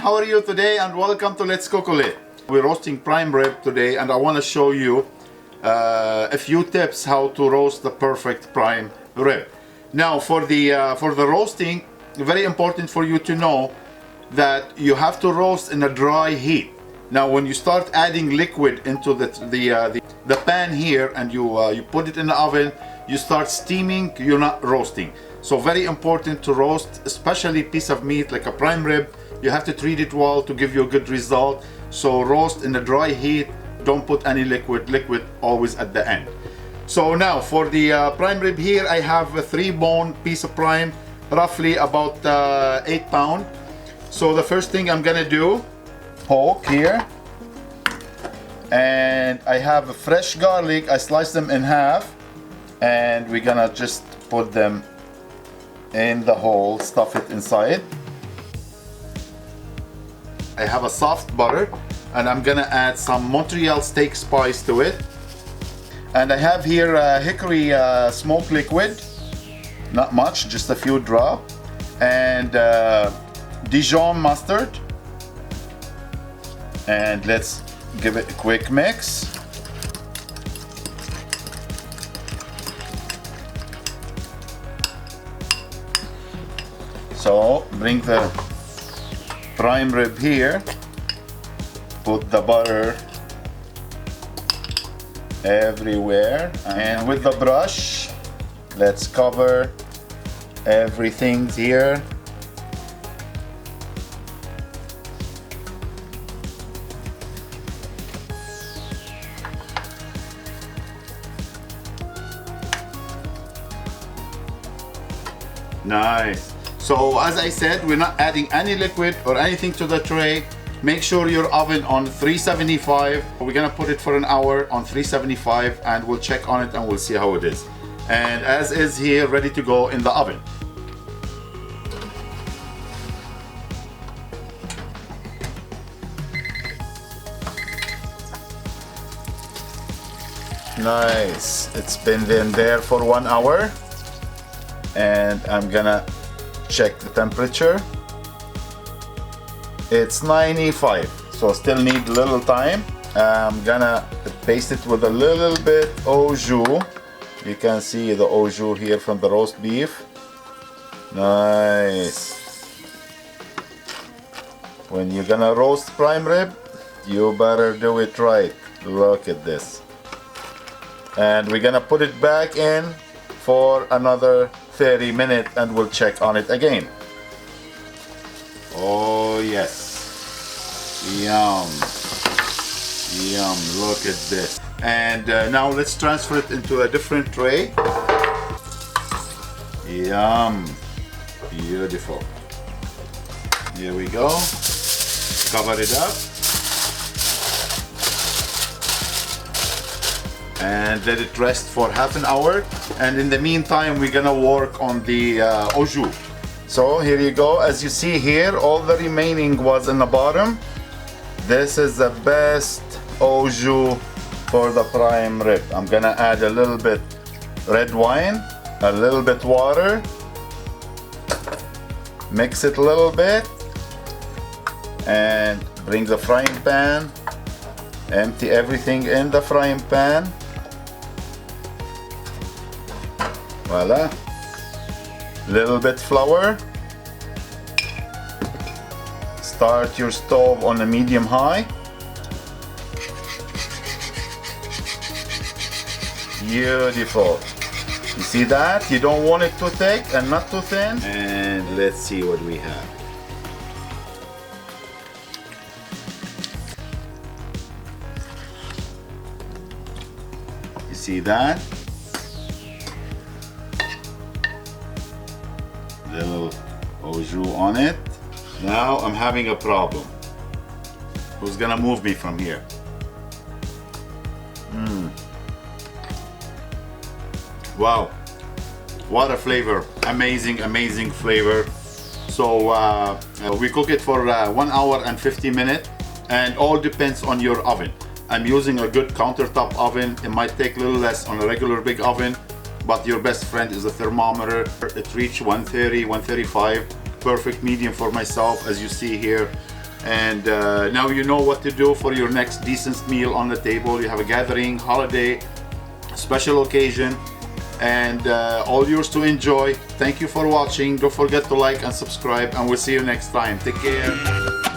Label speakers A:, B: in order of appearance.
A: how are you today? And welcome to Letscookolet. We're roasting prime rib today, and I want to show you a few tips how to roast the perfect prime rib. Now for the roasting, very important for you to know that you have to roast in a dry heat. Now when you start adding liquid into the pan here and you put it in the oven, you start steaming, you're not roasting. So very important to roast, especially piece of meat like a prime rib. You have to treat it well to give you a good result. So roast in a dry heat, don't put any liquid always at the end. So now for the prime rib here, I have a 3-bone piece of prime, roughly about 8 pounds. So the first thing I'm gonna do, poke here, and I have a fresh garlic. I slice them in half, and we're gonna just put them in the hole, stuff it inside. I have a soft butter, and I'm gonna add some Montreal steak spice to it. And I have here hickory smoke liquid, not much, just a few drops, and Dijon mustard. And let's give it a quick mix. So bring the prime rib here, put the butter everywhere, and with the brush, let's cover everything here. Nice. So as I said, we're not adding any liquid or anything to the tray. Make sure your oven on 375. We're gonna put it for an hour on 375, and we'll check on it and we'll see how it is. And as is here, ready to go in the oven. Nice. It's been in there for 1 hour, and I'm gonna check the temperature. It's 95, so still need a little time. I'm gonna paste it with a little bit au jus. You can see the au jus here from the roast beef. Nice. When you're gonna roast prime rib, you better do it right. Look at this. And we're gonna put it back in for another 30 minutes, and we'll check on it again. Oh yes, yum, yum, look at this. And now let's transfer it into a different tray. Yum, beautiful. Here we go, cover it up and let it rest for half an hour. And in the meantime, we're gonna work on the au jus. So here you go. As you see here, all the remaining was in the bottom. This is the best au jus for the prime rib. I'm gonna add a little bit red wine, a little bit water, mix it a little bit, and bring the frying pan, empty everything in the frying pan. Voila. Little bit flour. Start your stove on a medium high. Beautiful. You see that? You don't want it too thick and not too thin. And let's see what we have. You see that? Little au jus on it. Now I'm having a problem. Who's gonna move me from here? Wow, what a flavor. Amazing, amazing flavor. So we cook it for 1 hour and 50 minutes, and all depends on your oven. I'm using a good countertop oven. It might take a little less on a regular big oven, but your best friend is a thermometer. It reached 130, 135. Perfect medium for myself, as you see here. And now you know what to do for your next decent meal on the table. You have a gathering, holiday, special occasion, and all yours to enjoy. Thank you for watching. Don't forget to like and subscribe, and we'll see you next time. Take care.